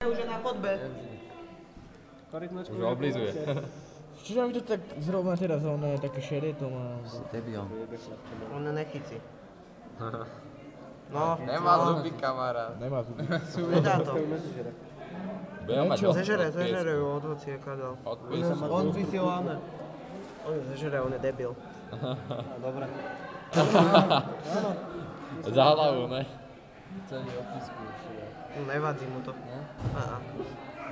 Už je na chodbe. Už ho oblizuje. Čiže mi to tak zrovna teraz, ono je také šedé, to má... Debil. On nechyci. No, Nemá zuby, kamarát. Nemá zuby. nedá to. Bude ho mať od Zežere ju od hociaka dal. Od piesku. On by si ho áne. On ju zežere, on je debil. Dobre. Za hlavu, ne? Nevadí mu to.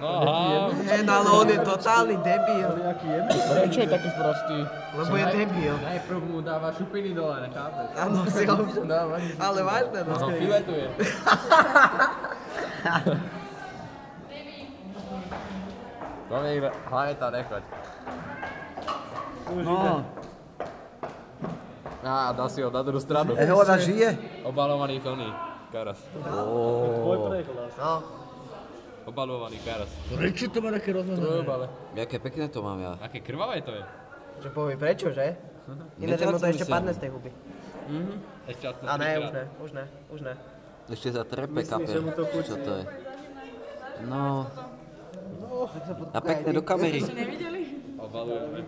No aha. Ale on je totálny debil. Prečo je taký sprostý? Lebo je debil. Najprv mu dáva šupiny dole, nechápeš? Áno, si ho... Ale vážne, no. On ho filetuje. Dominik, hlavne tam nechoď. No. Á, dal si ho na druhú stranu. Ona žije. Obalovaný plný karas. No. Obalovaný karas. Prečo to má také rozhodné? Trojobale. Jaké pekné to mám ja. Aké krvavé to je. Že povie prečo, že? Ináč mu to ešte padne z tej huby. Ešte aspoň A ne, trikrát. už ne. Ešte za trepe kape. Čo to je? No. A pekne do kamery. Obalujeme.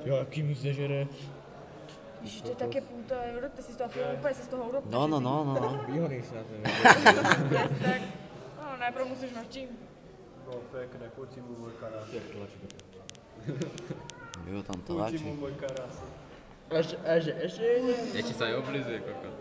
Jo, aký mu zežere. Ježiš, to je také puto, urobte si z toho film, úplne si z toho urobte. No. Výhoný sa to je. Tak, no najprv musíš mať čím. No pekné, chuci mu môj karás. Jo, tam tlačí. Chuci mu môj karás. Ešte. Ešte sa aj oblizuje, kokot.